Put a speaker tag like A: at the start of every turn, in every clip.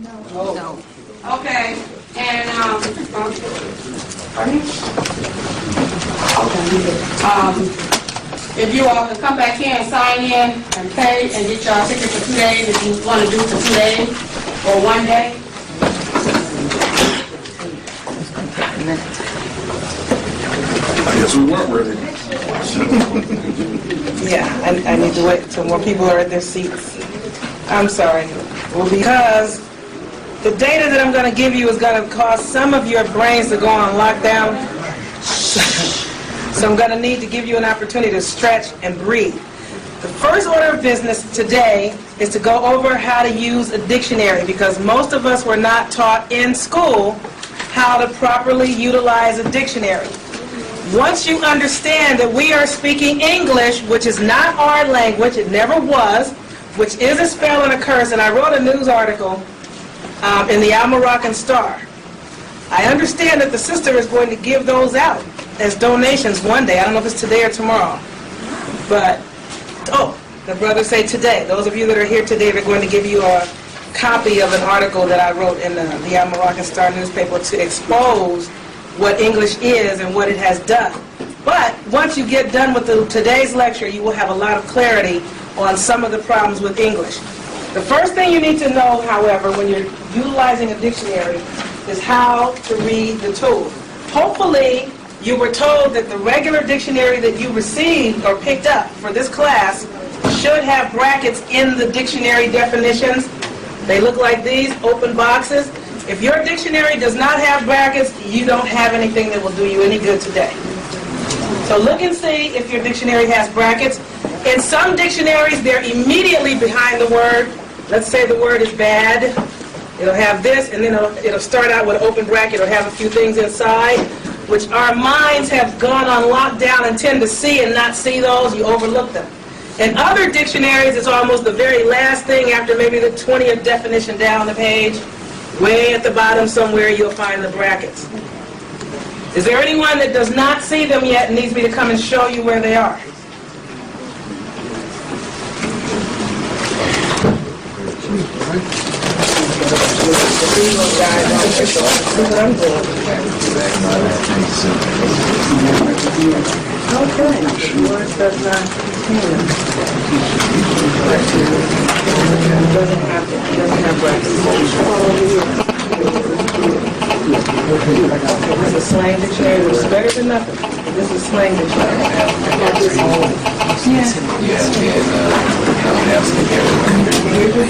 A: No.
B: Okay, and if you all can come back here and sign in and pay and get your ticket for 2 days, if you want to do it for 2 days or 1 day.
C: I guess we weren't ready.
A: Yeah, I need to wait until more people are at their seats. I'm sorry. Well, because the data that I'm going to give you is going to cause some of your brains to go on lockdown. So I'm going to need to give you an opportunity to stretch and breathe. The first order of business today is to go over how to use a dictionary, because most of us were not taught in school how to properly utilize a dictionary. Once you understand that we are speaking English, which is not our language, it never was, which is a spell and a curse, and I wrote a news article in the Al-Moroccan Star. I understand that the sister is going to give those out as donations one day. I don't know if it's today or tomorrow. But, the brothers say today. Those of you that are here today, they're going to give you a copy of an article that I wrote in the Al-Moroccan Star newspaper to expose what English is and what it has done. But once you get done with today's lecture, you will have a lot of clarity on some of the problems with English. The first thing you need to know, however, when you're utilizing a dictionary is how to read the tool. Hopefully, you were told that the regular dictionary that you received or picked up for this class should have brackets in the dictionary definitions. They look like these, open boxes. If your dictionary does not have brackets, you don't have anything that will do you any good today. So look and see if your dictionary has brackets. In some dictionaries, they're immediately behind the word. Let's say the word is bad. It'll have this, and then it'll start out with an open bracket. It'll have a few things inside, which our minds have gone on lockdown and tend to see and not see those. You overlook them. In other dictionaries, it's almost the very last thing after maybe the 20th definition down the page. Way at the bottom somewhere, you'll find the brackets. Is there anyone that does not see them yet and needs me to come and show you where they are? Okay, the word does not contain them. It doesn't have brackets. This is slang dictionary, which is better than nothing. This is slang dictionary. Here's your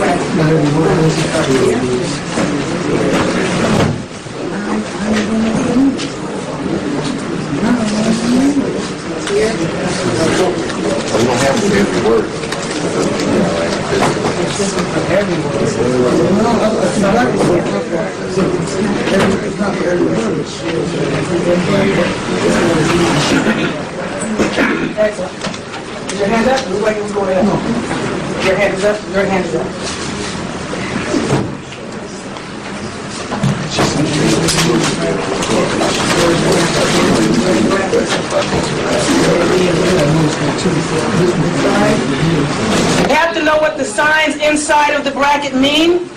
C: We don't have to get the word.
A: Excellent. Is your hand up? Looks like it was going up. Your hand is up. Your hand is up. You have to know what the signs inside of the bracket mean.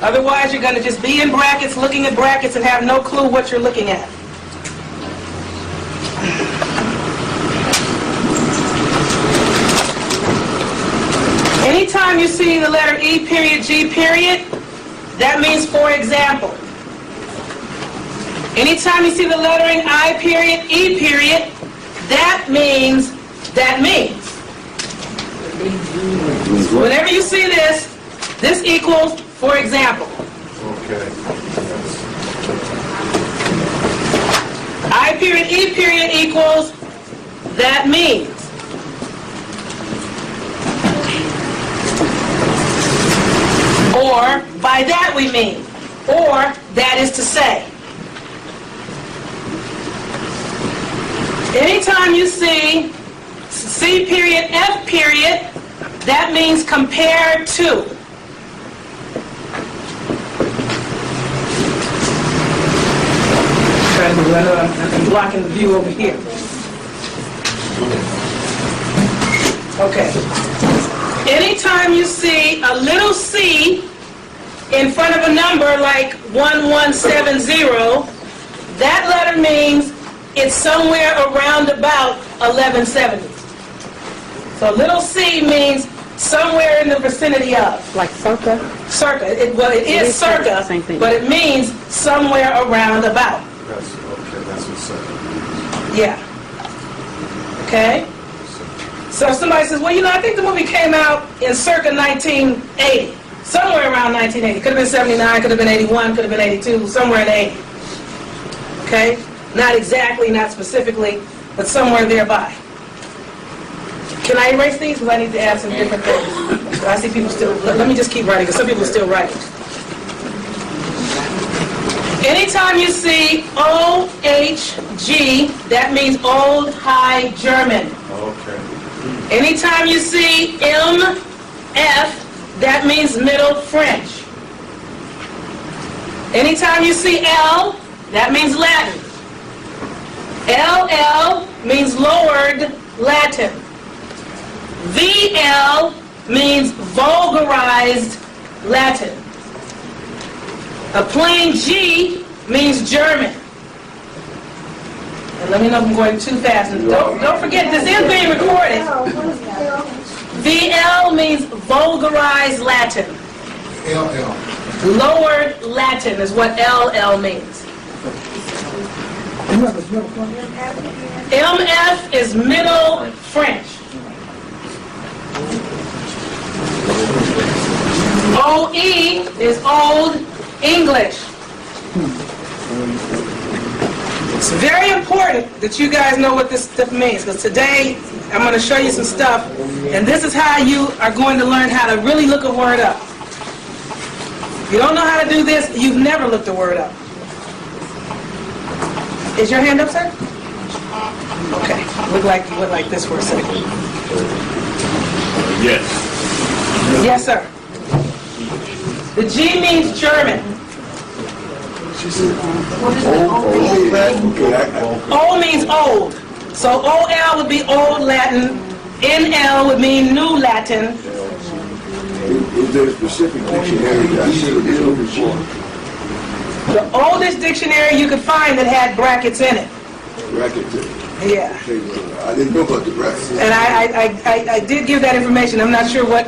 A: Otherwise, you're going to just be in brackets, looking at brackets, and have no clue what you're looking at. Anytime you see the letter E period, G period, that means for example. Anytime you see the lettering I period, E period, that means that means. Whenever you see this equals for example.
C: Okay.
A: I period, E period equals that means. Or by that we mean. Or that is to say. Anytime you see C period, F period, that means compared to. I'm blocking the view over here. Okay. Anytime you see a little c in front of a number like 1170, that letter means it's somewhere around about 1170. So little c means somewhere in the vicinity of.
D: Like circa?
A: Circa. It is circa,
D: same thing.
A: but it means somewhere around about.
C: That's, okay, that's what's up.
A: Yeah. Okay? So somebody says, well, I think the movie came out in circa 1980. Somewhere around 1980. Could have been 79, could have been 81, could have been 82, somewhere in the 80s. Okay? Not exactly, not specifically, but somewhere thereby. Can I erase these? Because I need to add some different things. I see people still, let me just keep writing, because some people are still writing. Anytime you see O-H-G, that means Old High German.
C: Okay.
A: Anytime you see M-F, that means Middle French. Anytime you see L, that means Latin. LL means lowered Latin. VL means vulgarized Latin. A plain G means German. And let me know if I'm going too fast. And don't forget, this is being recorded. VL means vulgarized Latin.
C: LL.
A: Lowered Latin is what LL means. MF is Middle French. OE is Old English. It's very important that you guys know what this stuff means, because today I'm going to show you some stuff, and this is how you are going to learn how to really look a word up. If you don't know how to do this, you've never looked a word up. Is your hand up, sir? Okay. Look like you went like this for a second.
C: Yes.
A: Yes, sir. The G means German. O means old. So OL would be Old Latin. NL would mean New Latin.
E: Is there a specific dictionary that I should be looking for?
A: The oldest dictionary you could find that had brackets in it.
E: Bracket.
A: Yeah.
E: Okay, well, I didn't know about the brackets.
A: And I did give that information. I'm not sure what,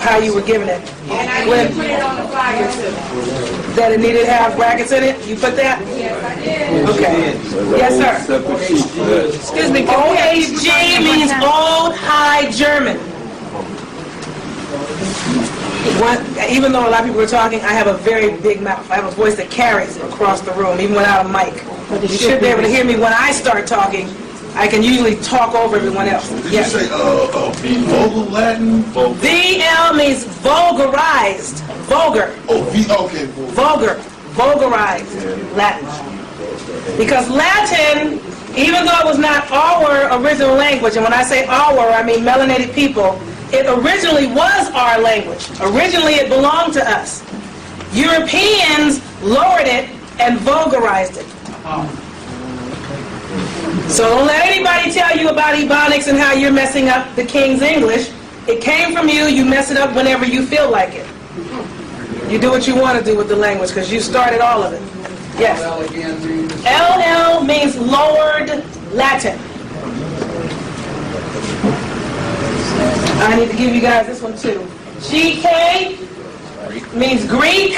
A: how you were giving it.
B: And I did put it on the flyer too.
A: That it needed to have brackets in it? You put that?
B: Yes, I did.
A: Okay. Yes, sir. Excuse me. OHG means Old High German. Even though a lot of people are talking, I have a very big mouth. I have a voice that carries across the room, even without a mic. You should be able to hear me when I start talking. I can usually talk over everyone else.
E: Did
A: Yes.
E: you say, Vocal Latin?
A: VL means vulgarized. Vulgar.
E: Oh, okay.
A: Vulgar. Vulgarized Latin. Because Latin, even though it was not our original language, and when I say our, I mean melanated people, it originally was our language. Originally it belonged to us. Europeans lowered it and vulgarized it. So don't let anybody tell you about Ebonics and how you're messing up the King's English. It came from you. You mess it up whenever you feel like it. You do what you want to do with the language because you started all of it. Yes. LL means lowered Latin. I need to give you guys this one too. GK means Greek.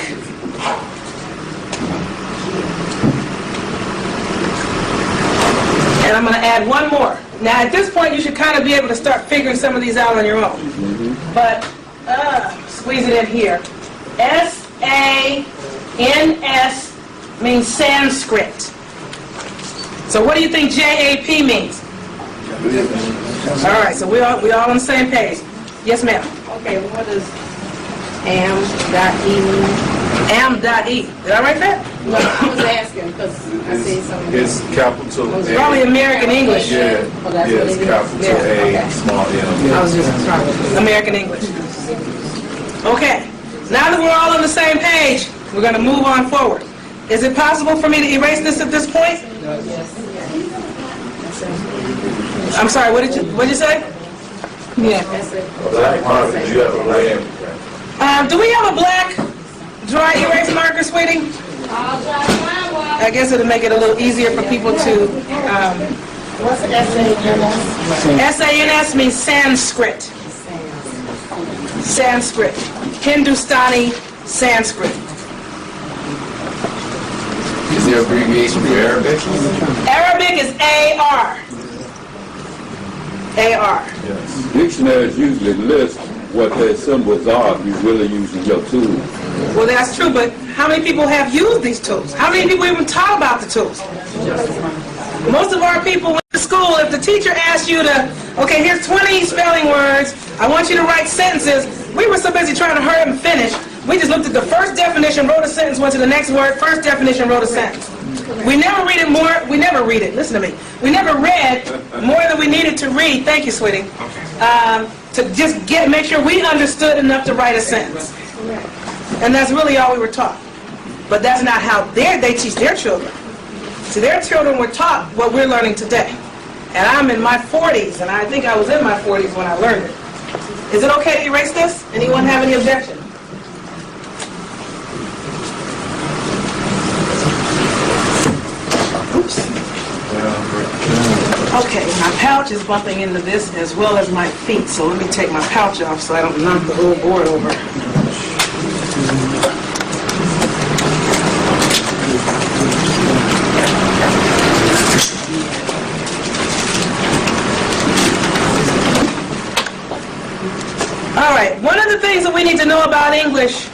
A: And I'm going to add one more. Now at this point you should kind of be able to start figuring some of these out on your own. But squeeze it in here. S-A-N-S means Sanskrit. So what do you think JAP means? All right, so we all on the same page. Yes, ma'am.
D: Okay, what does am.e mean?
A: Am.e. Did I write that?
D: No, I was asking because I see something.
C: It's capital
A: It's
C: A.
A: probably American English.
C: Yeah,
D: Oh, that's
C: yeah,
D: what
C: it's
D: it is.
C: capital
A: Yeah,
C: A,
D: okay.
C: small
D: I
C: m.
D: was just trying to.
A: American English. Okay, now that we're all on the same page, we're going to move on forward. Is it possible for me to erase this at this point? I'm sorry, what did you say?
D: Yeah, that's it.
C: Black market, you have a lamb.
A: Do we have a black sweetie?
B: I'll try to find one.
A: I guess it'll make it a little easier for people to,
B: What's the SANS?
A: SANS means Sanskrit. Sanskrit. Hindustani Sanskrit.
F: Is there abbreviation for Arabic?
A: Arabic is AR. AR.
E: Dictionaries usually list what their symbols are if you're really using your tool.
A: Well, that's true, but how many people have used these tools? How many people even taught about the tools? Most of our people went to school. If the teacher asked you to, okay, here's 20 spelling words, I want you to write sentences, we were so busy trying to hurry up and finish, we just looked at the first definition, wrote a sentence, went to the next word, first definition, wrote a sentence. We never read it more, we never read it, listen to me. We never read more than we needed to read, thank you, sweetie, to just make sure we understood enough to write a sentence. And that's really all we were taught. But that's not how they teach their children. See, their children were taught what we're learning today. And I'm in my 40s, and I think I was in my 40s when I learned it. Is it okay to erase this? Anyone have any objection? Oops. Okay, my pouch is bumping into this as well as my feet, so let me take my pouch off so I don't knock the whole board over. All right, one of the things that we need to know about English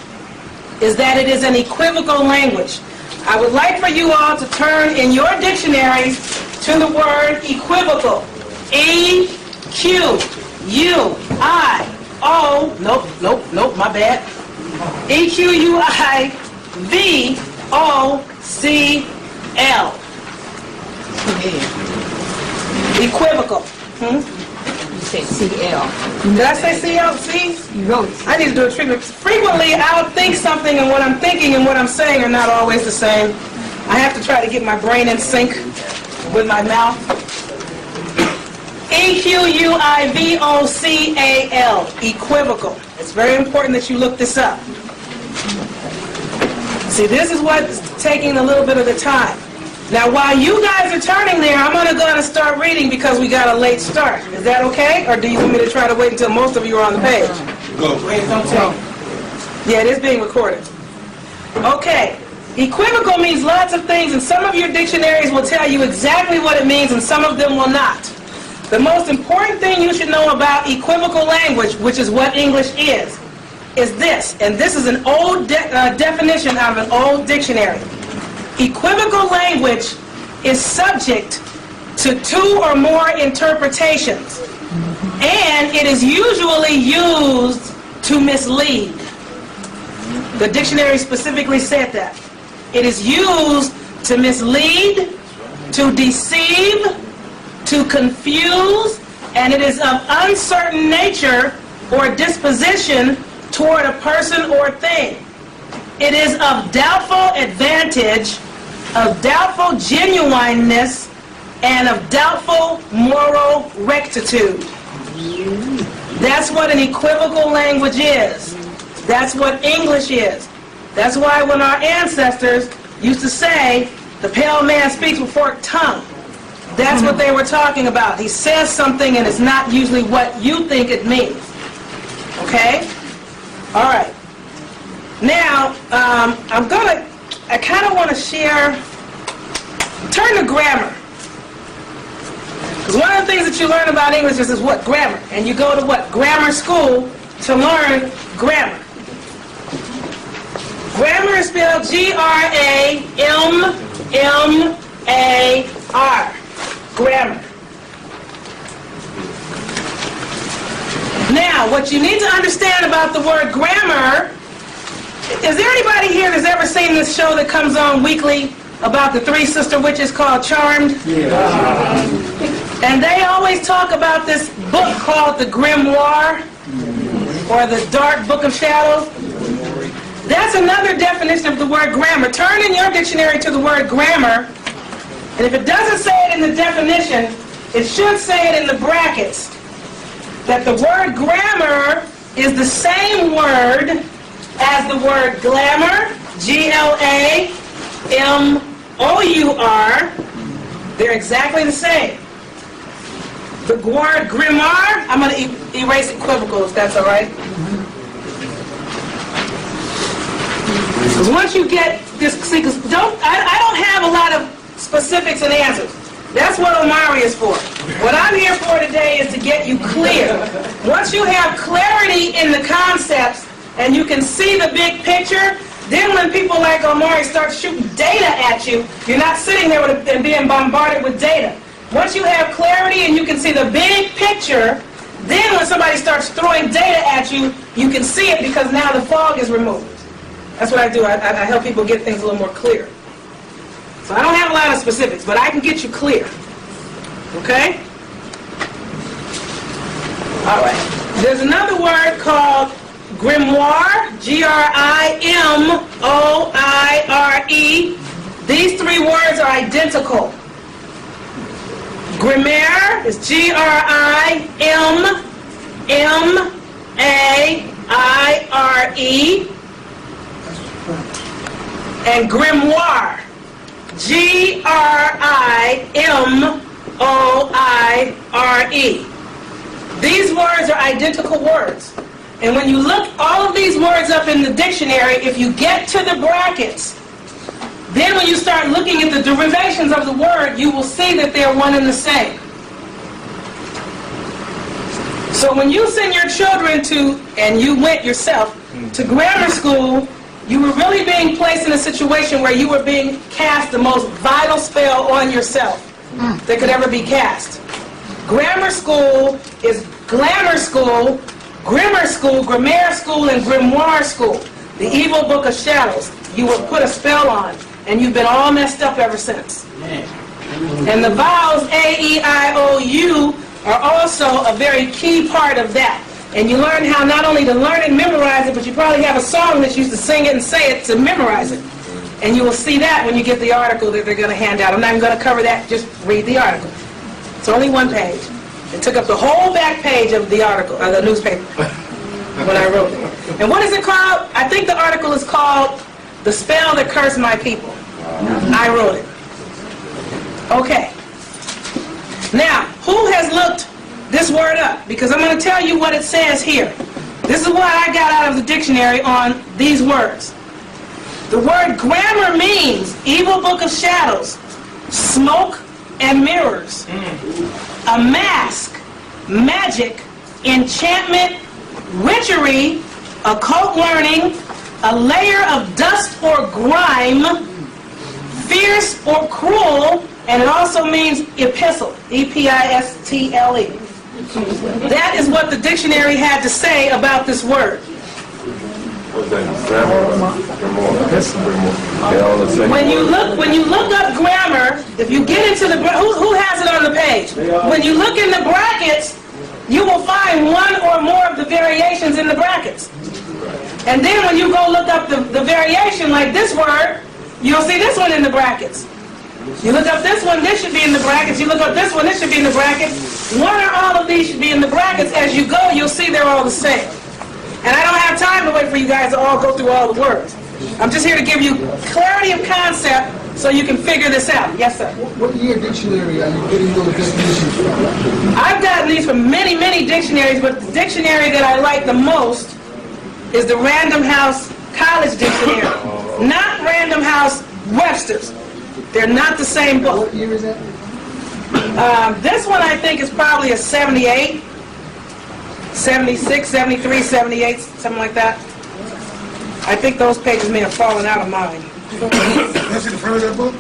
A: is that it is an equivocal language. I would like for you all to turn in your dictionaries to the word equivocal. E-Q-U-I-O, nope, my bad. E-Q-U-I-V-O-C-L. Equivocal.
D: You say CL.
A: Did I say CL? See?
D: You wrote
A: I need to do a treatment. Frequently, I'll think something and what I'm thinking and what I'm saying are not always the same. I have to try to get my brain in sync with my mouth. E-Q-U-I-V-O-C-A-L. Equivocal. It's very important that you look this up. See, this is what's taking a little bit of the time. Now, while you guys are turning there, I'm going to go and start reading because we got a late start. Is that okay? Or do you want me to try to wait until most of you are on the page?
C: Go.
A: Wait, don't tell. Yeah, it is being recorded. Okay. Equivocal means lots of things, and some of your dictionaries will tell you exactly what it means, and some of them will not. The most important thing you should know about equivocal language, which is what English is this. And this is an old definition out of an old dictionary. Equivocal language is subject to two or more interpretations, and it is usually used to mislead. The dictionary specifically said that. It is used to mislead, to deceive, to confuse, and it is of uncertain nature or disposition toward a person or thing. It is of doubtful advantage, of doubtful genuineness, and of doubtful moral rectitude. That's what an equivocal language is. That's what English is. That's why when our ancestors used to say, the pale man speaks with forked tongue, that's what they were talking about. He says something and it's not usually what you think it means. Okay? All right. Now, I kind of want to share, turn to grammar. Because one of the things that you learn about English is what? Grammar. And you go to what? Grammar school to learn grammar. Grammar is spelled G-R-A-M-M-A-R. Grammar. Now, what you need to understand about the word grammar, is there anybody here that's ever seen this show that comes on weekly about the three sister witches called Charmed? Yeah. And they always talk about this book called the Grimoire, or the Dark Book of Shadows. That's another definition of the word grammar. Turn in your dictionary to the word grammar, and if it doesn't say it in the definition, it should say it in the brackets, that the word grammar is the same word as the word glamour, G-L-A-M-O-U-R. They're exactly the same. The word grimoire, I'm going to erase equivocal if that's all right. Because once you get this, see, because I don't have a lot of specifics and answers. That's what Omari is for. What I'm here for today is to get you clear. Once you have clarity in the concepts and you can see the big picture, then when people like Omari start shooting data at you, you're not sitting there and being bombarded with data. Once you have clarity and you can see the big picture, then when somebody starts throwing data at you, you can see it because now the fog is removed. That's what I do. I help people get things a little more clear. So I don't have a lot of specifics, but I can get you clear. Okay? All right. There's another word called grimoire, G-R-I-M-O-I-R-E. These three words are identical. Grimoire is G-R-I-M-M-A-I-R-E. And grimoire, G-R-I-M-O-I-R-E. These words are identical words. And when you look all of these words up in the dictionary, if you get to the brackets, then when you start looking at the derivations of the word, you will see that they're one and the same. So when you send your children to, and you went yourself, to grammar school, you were really being placed in a situation where you were being cast the most vital spell on yourself that could ever be cast. Grammar school is glamour school, grammar school, grammar school, and grimoire school. The evil book of shadows. You were put a spell on, and you've been all messed up ever since. And the vowels A, E, I, O, U are also a very key part of that. And you learn how not only to learn and memorize it, but you probably have a song that you used to sing it and say it to memorize it. And you will see that when you get the article that they're going to hand out. I'm not even going to cover that, just read the article. It's only one page. It took up the whole back page of the article, the newspaper, when I wrote it. And what is it called? I think the article is called The Spell That Cursed My People. I wrote it. Okay. Now, who has looked this word up? Because I'm going to tell you what it says here. This is what I got out of the dictionary on these words. The word grammar means evil book of shadows, smoke and mirrors, a mask, magic, enchantment, witchery, occult learning, a layer of dust or grime, fierce or cruel, and it also means epistle, E-P-I-S-T-L-E. That is what the dictionary had to say about this word. When you look up grammar, if you get into the, who has it on the page? When you look in the brackets, you will find one or more of the variations in the brackets. And then when you go look up the variation, like this word, you'll see this one in the brackets. You look up this one, this should be in the brackets. You look up this one, this should be in the brackets. One or all of these should be in the brackets. As you go, you'll see they're all the same. And I don't have time to wait for you guys to all go through all the words. I'm just here to give you clarity of concept so you can figure this out. Yes, sir?
G: What year dictionary are you getting those definitions from?
A: I've gotten these from many, many dictionaries, but the dictionary that I like the most is the Random House College Dictionary, not Random House Webster's. They're not the same book.
G: What year is that?
A: This one I think is probably a 78, 76, 73, 78, something like that. I think those pages may have fallen out of mine.
C: That's in the front of that book?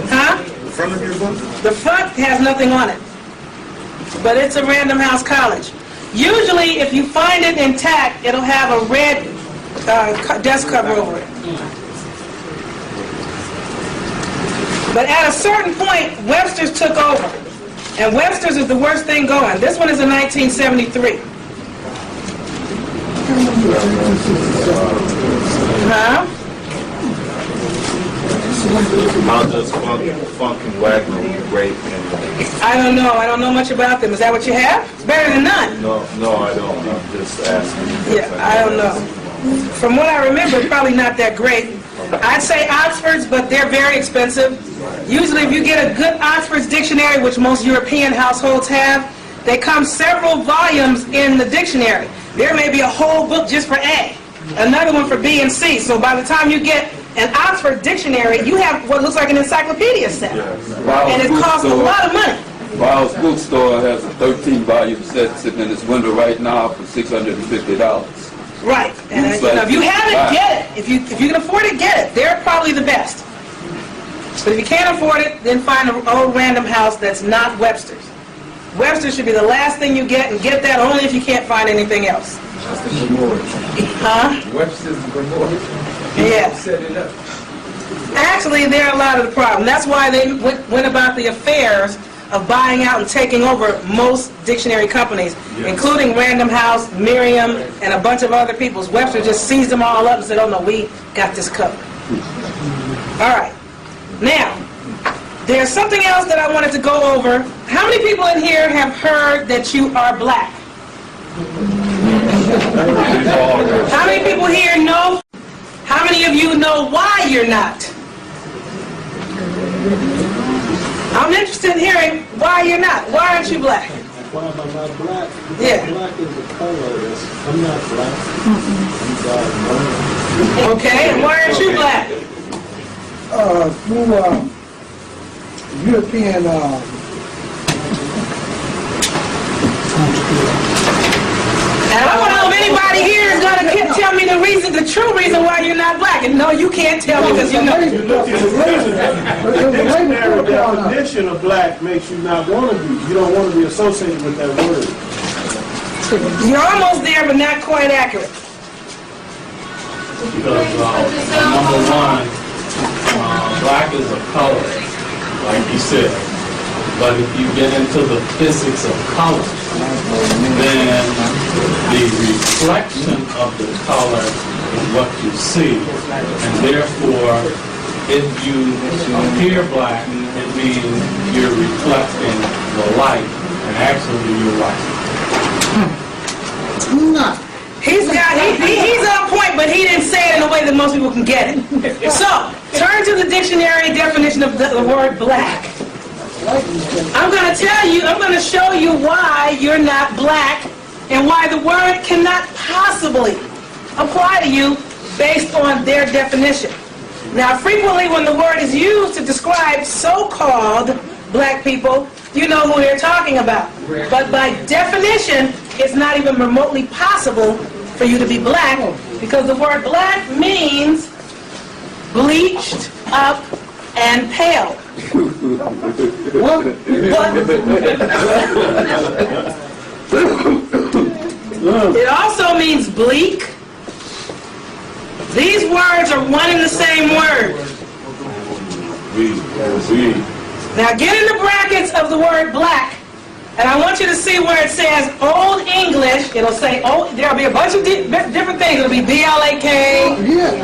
A: Huh?
C: The front of your book?
A: The front has nothing on it. But it's a Random House College. Usually, if you find it intact, it'll have a red desk cover over it. But at a certain point, Webster's took over. And Webster's is the worst thing going. This one is in 1973. Huh?
C: How does funk and wagon rate?
A: I don't know. I don't know much about them. Is that what you have? It's better than none.
C: No, I don't. I'm just asking.
A: Yeah, I don't know. From what I remember, it's probably not that great. I'd say Oxford's, but they're very expensive. Usually if you get a good Oxford's dictionary, which most European households have, they come several volumes in the dictionary. There may be a whole book just for A, another one for B and C. So by the time you get an Oxford dictionary, you have what looks like an encyclopedia set. And it costs a lot of money.
E: Bowles Bookstore has a 13-volume set sitting in its window right now for $650.
A: Right. And if you have it, get it. If you can afford it, get it. They're probably the best. But if you can't afford it, then find an old random house that's not Webster's. Webster's should be the last thing you get, and get that only if you can't find anything else. Huh?
F: Webster's Memorial.
A: Yeah.
F: Set it up.
A: Actually, they're a lot of the problem. That's why they went about the affairs of buying out and taking over most dictionary companies, including Random House, Merriam, and a bunch of other people's. Webster just seized them all up and said, oh no, we got this covered. All right. Now, there's something else that I wanted to go over. How many people in here have heard that you are black? How many people here know? How many of you know why you're not? I'm interested in hearing why you're not. Why aren't you black?
H: Why am I not black?
A: Yeah.
H: Black is the color. I'm not black.
A: Okay, and why aren't you black?
G: Through European
A: And I want to know if anybody here is going to tell me the true reason why you're not black. And no, you can't tell me because you know.
H: The dictionary definition of black makes you not want to be. You don't want to be associated with that word.
A: You're almost there, but not quite accurate.
C: Because number one, black is a color, like you said. But if you get into the physics of color, then the reflection of the color is what you see. And therefore, if you appear black, it means you're reflecting the light, and actually you're white.
A: He's on point, but he didn't say it in a way that most people can get it. So, turn to the dictionary definition of the word black. I'm going to tell you, I'm going to show you why you're not black and why the word cannot possibly apply to you based on their definition. Now, frequently when the word is used to describe so-called black people, you know who they're talking about. But by definition, it's not even remotely possible for you to be black because the word black means bleached up and pale. What? It also means bleak. These words are one and the same word. Now get in the brackets of the word black, and I want you to see where it says Old English. It'll say, oh, there'll be a bunch of different things. It'll be B-L-A-K,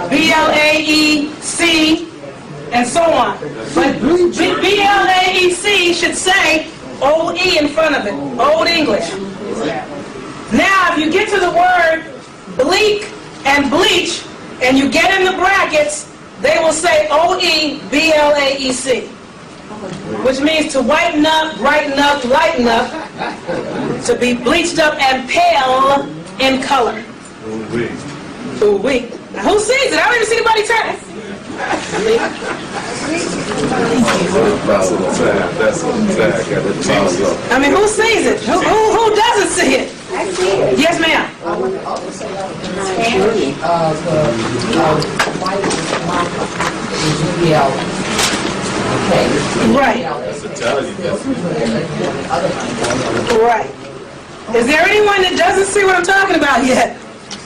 A: B-L-A-E-C, and so on. But B-L-A-E-C should say O-E in front of it, Old English. Now, if you get to the word bleak and bleach, and you get in the brackets, they will say O-E-B-L-A-E-C, which means to whiten up, brighten up, lighten up, to be bleached up and pale in color. Ooh-wee. Now, who sees it? I don't even see anybody turn it. I mean, who sees it? Who doesn't see it?
I: I see it.
A: Yes, ma'am.
I: I would also say the Spanish of the white is UBL. Okay.
A: Right.
C: That's Italian.
A: Right. Is there anyone that doesn't see what I'm talking about yet?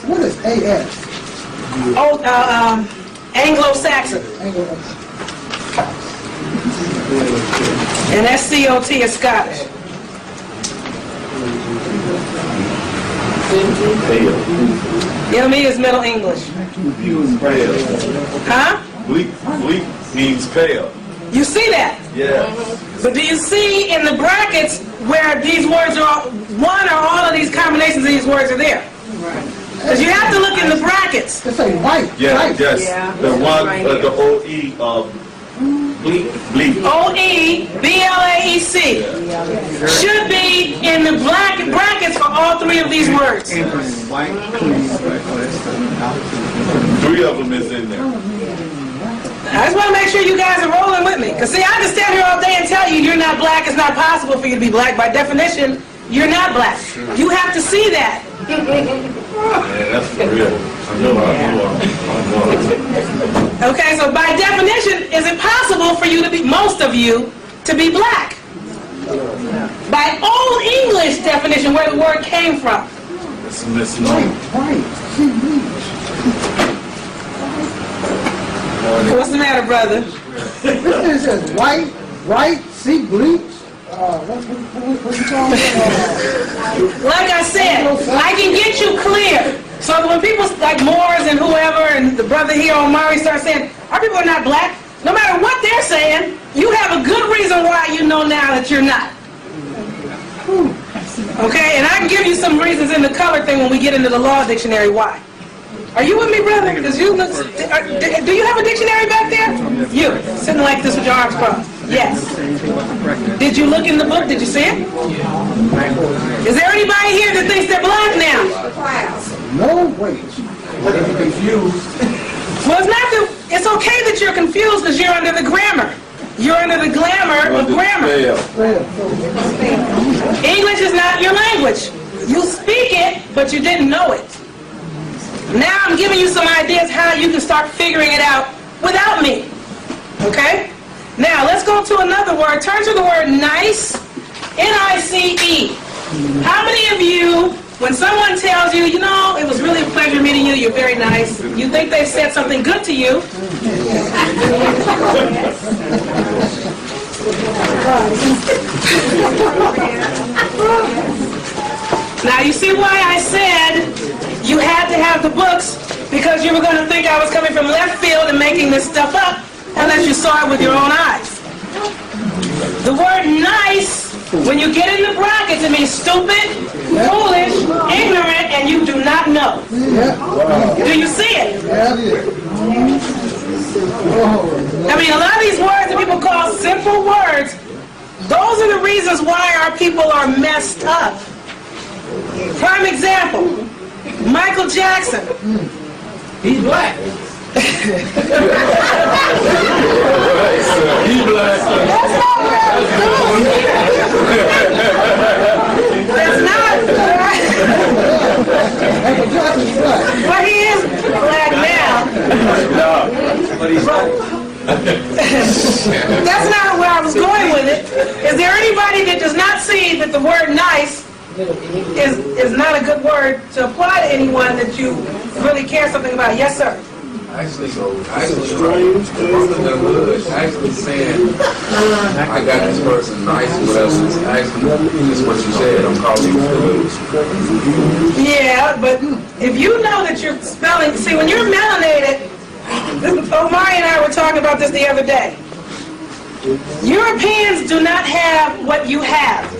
G: what is AS?
A: Oh, Anglo-Saxon. And SCOT is Scottish. Enemy is Middle English.
C: Pale.
A: Huh?
C: Bleak means pale.
A: You see that?
C: Yeah.
A: But do you see in the brackets where these words are, one or all of these combinations of these words are there? Because you have to look in the brackets.
G: They say white.
J: Yeah,
G: white.
J: yes. The one, the OE of bleak.
A: O-E-B-L-A-E-C should be in the black brackets for all three of these words.
J: 3 of them is in there.
A: I just want to make sure you guys are rolling with me. Because see, I can stand here all day and tell you you're not black. It's not possible for you to be black. By definition, you're not black. You have to see that.
J: Yeah, that's for real. I know.
A: Okay, so by definition, is it possible for you to be, most of you, to be black? By Old English definition, where the word came from.
J: It's a misnomer.
G: White. See, bleach.
A: What's the matter, brother?
G: This says white, see, bleach. What you call it?
A: Like I said, I can get you clear. So that when people like Moors and whoever and the brother here on Mari start saying, our people are not black, no matter what they're saying, you have a good reason why you know now that you're not. Okay, and I can give you some reasons in the color thing when we get into the law dictionary why. Are you with me, brother? Because you look, do you have a dictionary back there? You, sitting like this with your arms crossed. Yes. Did you look in the book? Did you see it? Is there anybody here that thinks they're black now?
G: No way.
A: Well, it's okay that you're confused because you're under the grammar. You're under the glamour of grammar. English is not your language. You speak it, but you didn't know it. Now I'm giving you some ideas how you can start figuring it out without me. Okay? Now let's go to another word. Turn to the word nice. N-I-C-E. How many of you, when someone tells you, you know, it was really a pleasure meeting you, you're very nice, you think they said something good to you? Now you see why I said you had to have the books, because you were going to think I was coming from left field and making this stuff up unless you saw it with your own eyes. The word nice, when you get in the brackets, it means stupid, foolish, ignorant, and you do not know. Do you see it? I mean, a lot of these words that people call simple words, those are the reasons why our people are messed up. Prime example, Michael Jackson.
F: He's black.
J: He black.
A: That's not what I was doing. That's not. But he is black now.
J: But he's black.
A: That's not where I was going with it. Is there anybody that does not see that the word nice is not a good word to apply to anyone that you really care something about? Yes, sir.
F: Actually, saying, I got this person nice, what else is actually, is what you said, I'm calling you foolish.
A: Yeah, but if you know that you're spelling, see, when you're melanated, Omari and I were talking about this the other day. Europeans do not have what you have.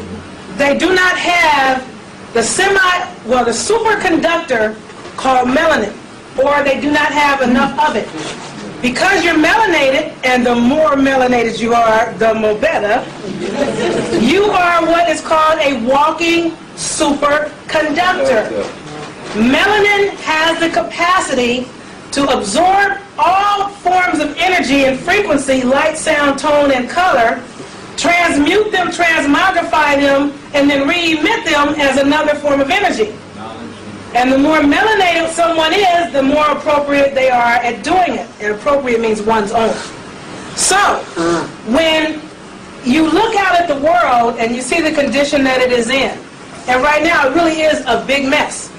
A: They do not have the the superconductor called melanin, or they do not have enough of it. Because you're melanated, and the more melanated you are, the more better, you are what is called a walking superconductor. Melanin has the capacity to absorb all forms of energy and frequency, light, sound, tone, and color, transmute them, transmogrify them, and then re-emit them as another form of energy. And the more melanated someone is, the more appropriate they are at doing it. And appropriate means one's own. So, when you look out at the world and you see the condition that it is in, and right now it really is a big mess.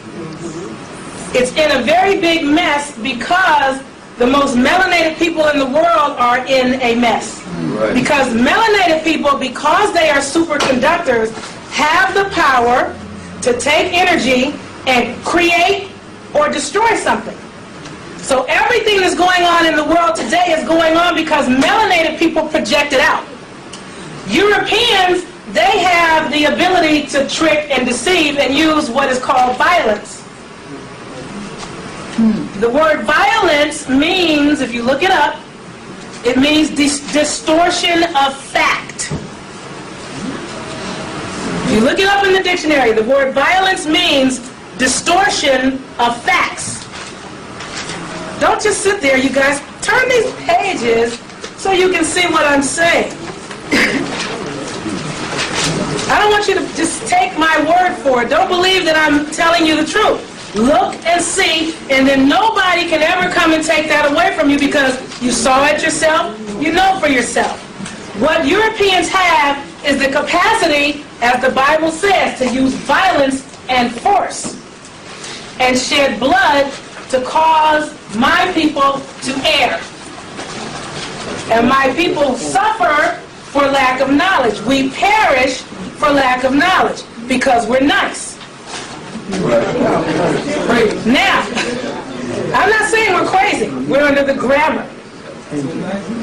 A: It's in a very big mess because the most melanated people in the world are in a mess. Right. Because melanated people, because they are superconductors, have the power to take energy and create or destroy something. So everything that's going on in the world today is going on because melanated people project it out. Europeans, they have the ability to trick and deceive and use what is called violence. The word violence means, if you look it up, it means distortion of fact. If you look it up in the dictionary, the word violence means distortion of facts. Don't just sit there, you guys. Turn these pages so you can see what I'm saying. I don't want you to just take my word for it. Don't believe that I'm telling you the truth. Look and see, and then nobody can ever come and take that away from you because you saw it yourself, you know for yourself. What Europeans have is the capacity, as the Bible says, to use violence and force and shed blood to cause my people to err. And my people suffer for lack of knowledge. We perish for lack of knowledge because we're nice. Now, I'm not saying we're crazy. We're under the grammar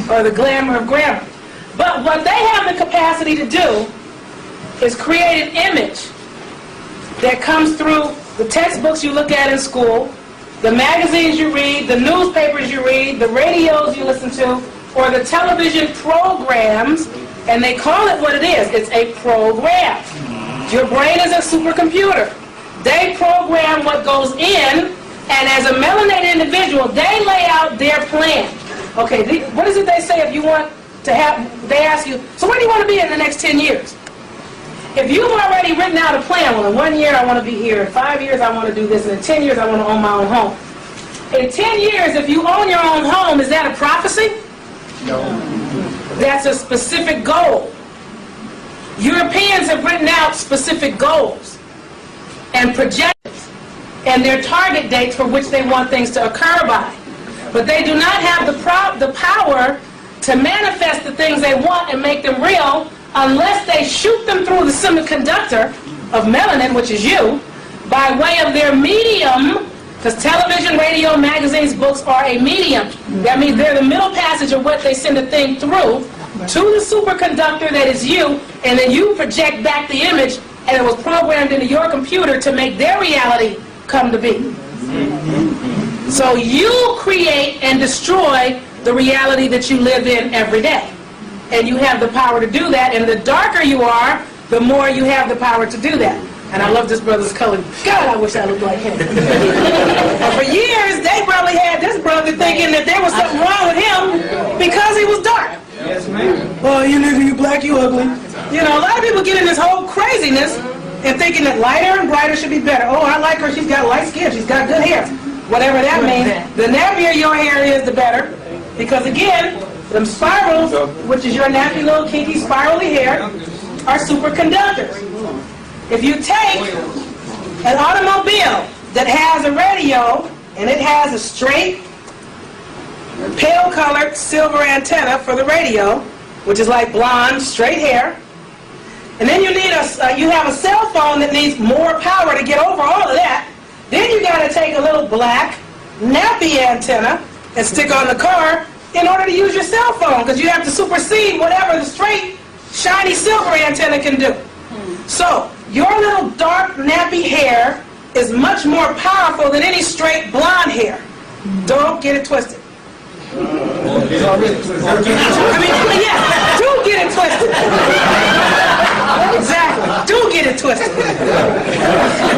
A: or the glamour of grammar. But what they have the capacity to do is create an image that comes through the textbooks you look at in school, the magazines you read, the newspapers you read, the radios you listen to, or the television programs, and they call it what it is. It's a program. Your brain is a supercomputer. They program what goes in, and as a melanated individual, they lay out their plan. Okay, what is it they say if you want to have, they ask you, so where do you want to be in the next 10 years? If you've already written out a plan, well, in 1 year I want to be here, in 5 years I want to do this, and in 10 years I want to own my own home. In 10 years, if you own your own home, is that a prophecy? No. That's a specific goal. Europeans have written out specific goals and projections and their target dates for which they want things to occur by. But they do not have the power to manifest the things they want and make them real unless they shoot them through the semiconductor of melanin, which is you, by way of their medium, because television, radio, magazines, books are a medium. That means they're the middle passage of what they send a thing through to the superconductor that is you, and then you project back the image, and it was programmed into your computer to make their reality come to be. So you create and destroy the reality that you live in every day. And you have the power to do that, and the darker you are, the more you have the power to do that. And I love this brother's color. God, I wish I looked like him. And for years, they probably had this brother thinking that there was something wrong with him because he was dark.
H: Yes, ma'am.
A: Oh, you nigga, you black, you ugly. You know, a lot of people get in this whole craziness and thinking that lighter and brighter should be better. Oh, I like her, she's got light skin, she's got good hair. Whatever that means. The nappier your hair is, the better. Because again, them spirals, which is your nappy little kinky spirally hair, are superconductors. If you take an automobile that has a radio and it has a straight, pale-colored silver antenna for the radio, which is like blonde, straight hair, and then you need you have a cell phone that needs more power to get over all of that, then you got to take a little black, nappy antenna and stick on the car in order to use your cell phone, because you have to supersede whatever the straight, shiny silver antenna can do. So, your little dark, nappy hair is much more powerful than any straight blonde hair. Don't get it twisted. I mean, yeah, do get it twisted. Exactly, do get it twisted.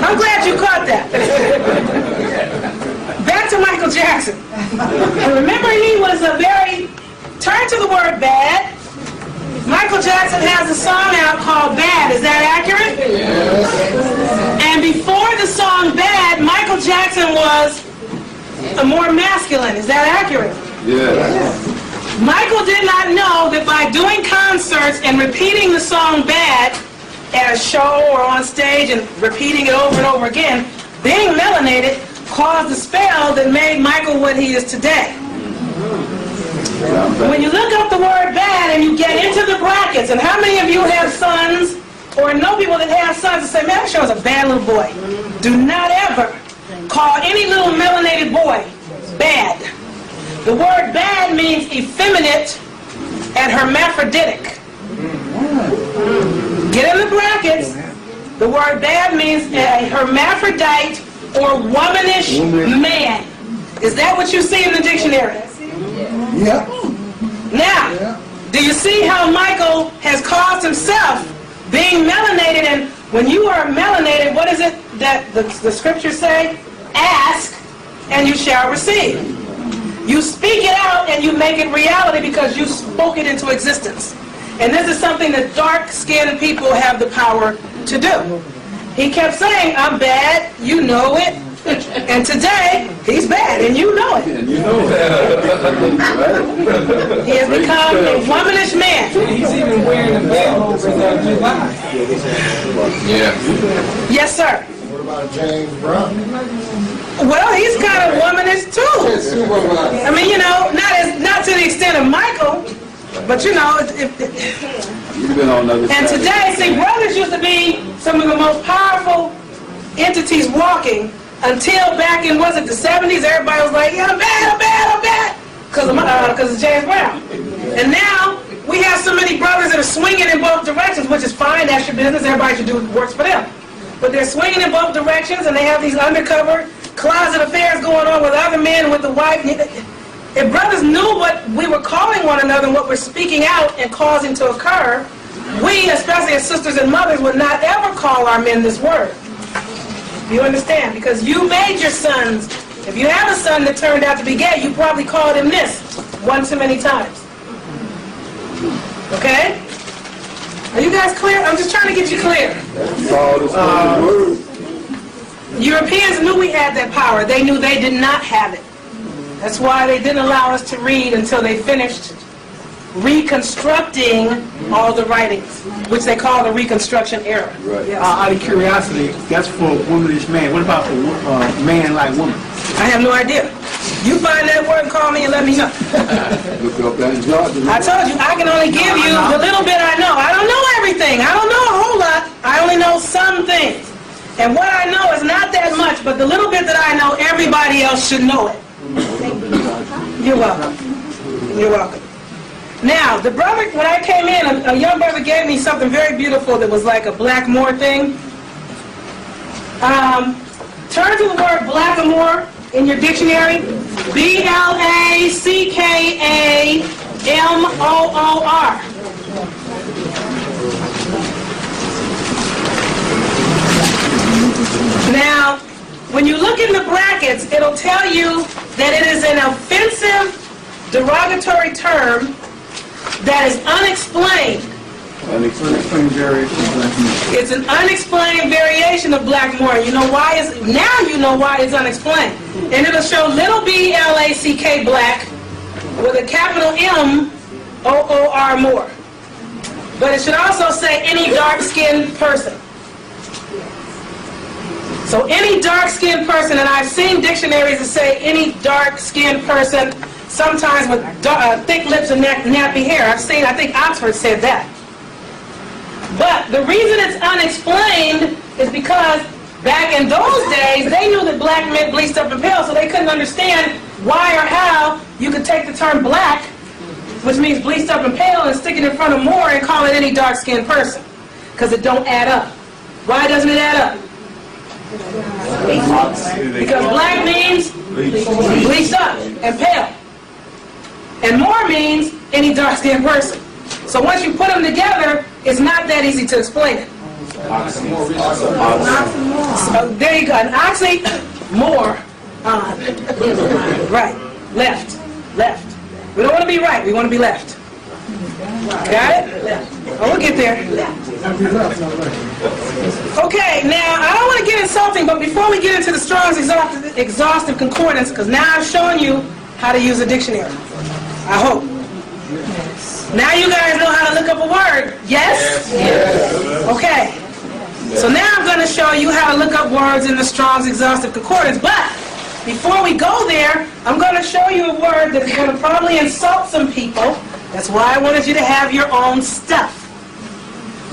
A: I'm glad you caught that. Back to Michael Jackson. And remember, he was turn to the word bad. Michael Jackson has a song out called Bad. Is that accurate? Yes. And before the song Bad, Michael Jackson was more masculine. Is that accurate?
E: Yes.
A: Michael did not know that by doing concerts and repeating the song Bad at a show or on stage and repeating it over and over again, being melanated caused a spell that made Michael what he is today. When you look up the word bad and you get into the brackets, and how many of you have sons or know people that have sons and say, man, that show's a bad little boy. Do not ever call any little melanated boy bad. The word bad means effeminate and hermaphroditic. Get in the brackets. The word bad means a hermaphrodite or womanish man. Is that what you see in the dictionary?
G: Yeah.
A: Now,
G: Yeah.
A: do you see how Michael has caused himself being melanated? And when you are melanated, what is it that the scriptures say? Ask and you shall receive. You speak it out and you make it reality because you spoke it into existence. And this is something that dark-skinned people have the power to do. He kept saying, I'm bad, you know it. And today, he's bad, and you know it.
E: And you know it.
A: He has become a womanish man.
G: He's even wearing the veil over July.
F: Yeah.
A: Yes, sir.
G: What about James Brown?
A: Well, he's kind of womanish, too. I mean, you know, not to the extent of Michael, but, you know,
E: You've been on the other
A: and
E: side.
A: today, see, brothers used to be some of the most powerful entities walking until back in, was it the 70s? Everybody was like, yeah, I'm bad, because of James Brown. And now, we have so many brothers that are swinging in both directions, which is fine, that's your business, everybody should do what works for them. But they're swinging in both directions, and they have these undercover closet affairs going on with other men, with the wife. If brothers knew what we were calling one another and what we're speaking out and causing to occur, we, especially as sisters and mothers, would not ever call our men this word. You understand? Because you made your sons. If you have a son that turned out to be gay, you probably called him this one too many times. Okay? Are you guys clear? I'm just trying to get you clear. Europeans knew we had that power. They knew they did not have it. That's why they didn't allow us to read until they finished reconstructing all the writings, which they call the Reconstruction era.
E: Right.
A: Yes.
H: Out of curiosity, that's for a womanish man. What about for man like woman?
A: I have no idea. You find that word and call me and let me know.
E: Look up that job.
A: I told you, I can only give you the little bit I know. I don't know everything. I don't know a whole lot. I only know some things. And what I know is not that much, but the little bit that I know, everybody else should know it. You're welcome. You're welcome. Now, the brother, when I came in, a young brother gave me something very beautiful that was like a blackamoor thing. Turn to the word blackamoor in your dictionary. B-L-A-C-K-A-M-O-O-R. Now, when you look in the brackets, it'll tell you that it is an offensive, derogatory term that is unexplained. It's an unexplained variation of blackamoor. You know why? Now you know why it's unexplained. And it'll show little B-L-A-C-K black with a capital M-O-O-R more. But it should also say any dark-skinned person. So any dark-skinned person, and I've seen dictionaries that say any dark-skinned person, sometimes with thick lips and nappy hair. I think Oxford said that. But the reason it's unexplained is because back in those days, they knew that black meant bleached up and pale, so they couldn't understand why or how you could take the term black, which means bleached up and pale, and stick it in front of more and call it any dark-skinned person. Because it don't add up. Why doesn't it add up? Because black means bleached up and pale. And more means any dark-skinned person. So once you put them together, it's not that easy to explain it. So there you go. An oxy, more, on. Right. Left. We don't want to be right. We want to be left. Got it? Oh, we'll get there. Okay, now, I don't want to get insulting, but before we get into the Strong's exhaustive concordance, because now I've shown you how to use a dictionary. I hope. Now you guys know how to look up a word. Yes? Okay. So now I'm going to show you how to look up words in the Strong's exhaustive concordance. But before we go there, I'm going to show you a word that is going to probably insult some people. That's why I wanted you to have your own stuff.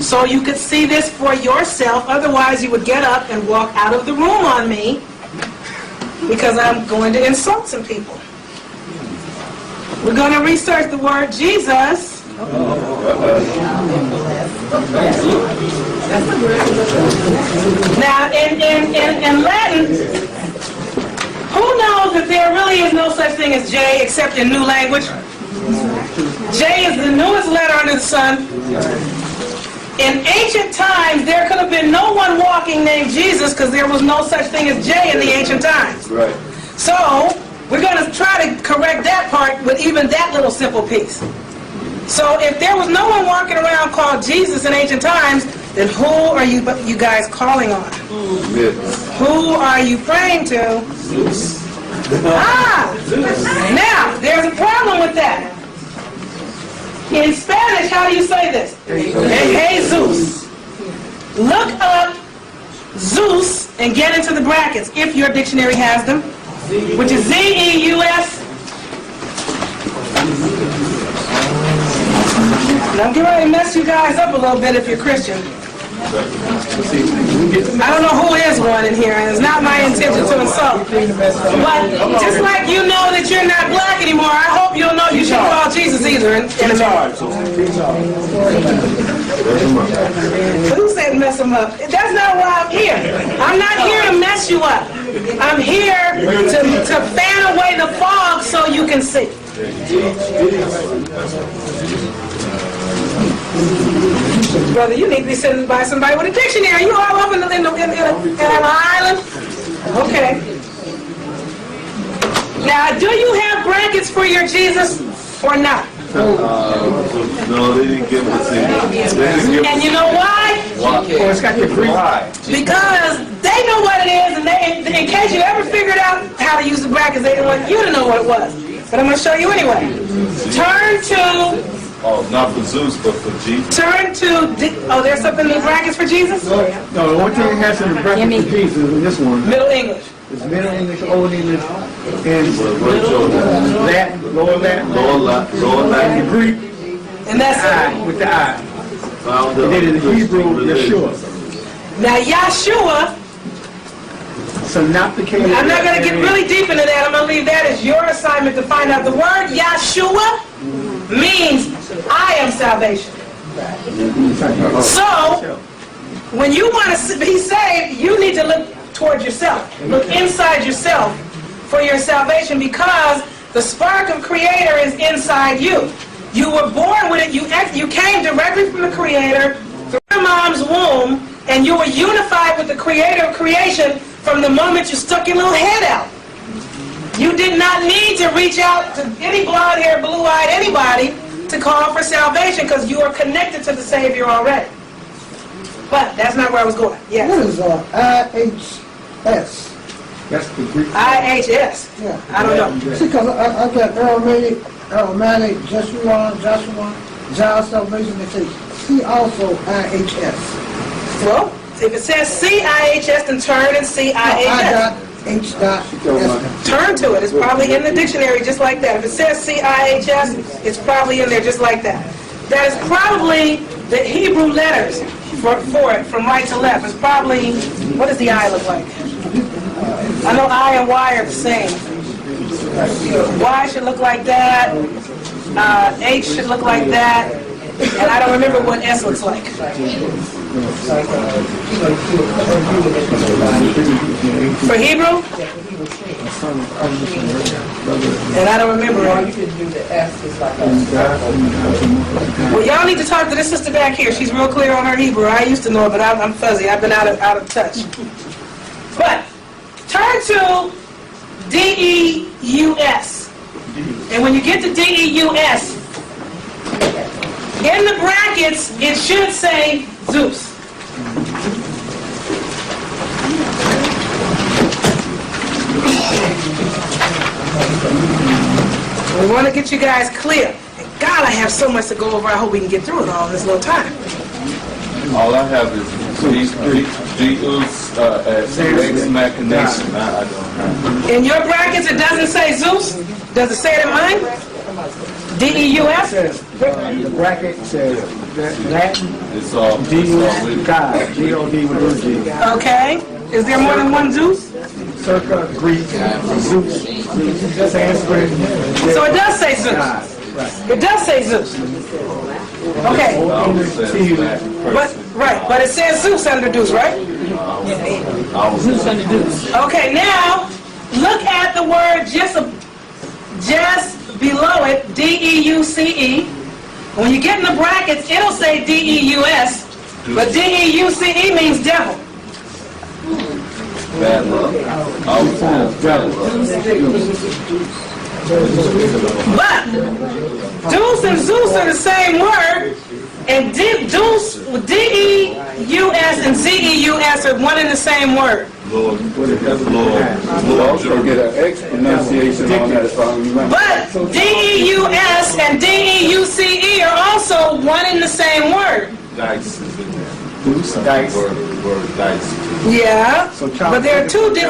A: So you could see this for yourself. Otherwise, you would get up and walk out of the room on me because I'm going to insult some people. We're going to research the word Jesus. Now, in Latin, who Who knows that there really is no such thing as J except in new language? J is the newest letter under the sun. In ancient times, there could have been no one walking named Jesus because there was no such thing as J in the ancient times.
E: Right.
A: So, we're going to try to correct that part with even that little simple piece. So, if there was no one walking around called Jesus in ancient times, then who are you guys calling on? Who are you praying to? Now, there's a problem with that. In Spanish, how do you say this? Jesus. Look up Zeus and get into the brackets, if your dictionary has them, which is Z-E-U-S. And I'm getting ready to mess you guys up a little bit if you're Christian. I don't know who is one in here, and it's not my intention to insult. But just like you know that you're not black anymore, I hope you'll know you shouldn't call Jesus either in a minute. Who said mess him up? That's not why I'm here. I'm not here to mess you up. I'm here to fan away the fog so you can see. Brother, you need to be sitting by somebody with a dictionary. You all up in an island? Okay. Now, do you have brackets for your Jesus or not?
J: No, they didn't give us any.
A: And you know why? Because they know what it is, and in case you ever figured out how to use the brackets, they didn't want you to know what it was. But I'm going to show you anyway. Turn to...
J: Oh, not for Zeus, but for Jesus.
A: Turn to... there's something in the brackets for Jesus?
G: No, the one thing that has in the bracket for Jesus is this one.
A: Middle English.
G: It's Middle English, Old English, and Latin, Lower Latin, and Greek,
A: And that's it.
G: with the I. And then in the Hebrew, Yeshua.
A: Now, Yahshua,
G: Synopticated.
A: I'm not going to get really deep into that. I'm going to leave that as your assignment to find out. The word Yahshua means I am salvation. So, when you want to be saved, you need to look towards yourself. Look inside yourself for your salvation, because the spark of Creator is inside you. You were born with it. You came directly from the Creator through your mom's womb, and you were unified with the Creator of creation from the moment you stuck your little head out. You did not need to reach out to any blonde-haired, blue-eyed anybody to call for salvation, because you are connected to the Savior already. But that's not where I was going. Yes.
G: What is IHS? That's the Greek.
A: IHS.
G: Yeah.
A: I don't know.
G: See, because I got Aramaic, Joshua, Jah salvation, they say see also IHS.
A: Well, if it says CIHS, then turn and CIHS.
G: H dot S.
A: Turn to it. It's probably in the dictionary just like that. If it says CIHS, it's probably in there just like that. That is probably the Hebrew letters for it, from right to left. It's probably, what does the I look like? I know I and Y are the same. Y should look like that. H should look like that. And I don't remember what S looks like. For Hebrew? And I don't remember it. Well, y'all need to talk to this sister back here. She's real clear on her Hebrew. I used to know it, but I'm fuzzy. I've been out of touch. But turn to D-E-U-S. And when you get to D-E-U-S, in the brackets, it should say Zeus. We want to get you guys clear. And God, I have so much to go over. I hope we can get through it all in this little time.
E: All I have is Jesus as ex machination. I don't have.
A: In your brackets, it doesn't say Zeus. Does it say it in mine? D-E-U-S?
G: The bracket says Latin,
E: It's all
G: God, G-O-D with G.
A: Okay. Is there more than one Zeus?
G: Circa, Greek, Zeus, Sanskrit.
A: So it does say Zeus. It does say Zeus. Okay. But it says Zeus under Zeus, right?
D: Zeus under Zeus.
A: Okay, now, look at the word just below it, D-E-U-C-E. When you get in the brackets, it'll say D-E-U-S, but D-E-U-C-E means devil.
E: Bad luck. All the time.
A: But Deuce and Zeus are the same word, and Deuce, D-E-U-S and Z-E-U-S are one and the same word.
E: Lord, we'll also get an X pronunciation on that if I remember.
A: But D-E-U-S and D-E-U-C-E are also one and the same word.
E: Dice is in there.
H: Dice.
E: Word dice.
A: Yeah, but there are two different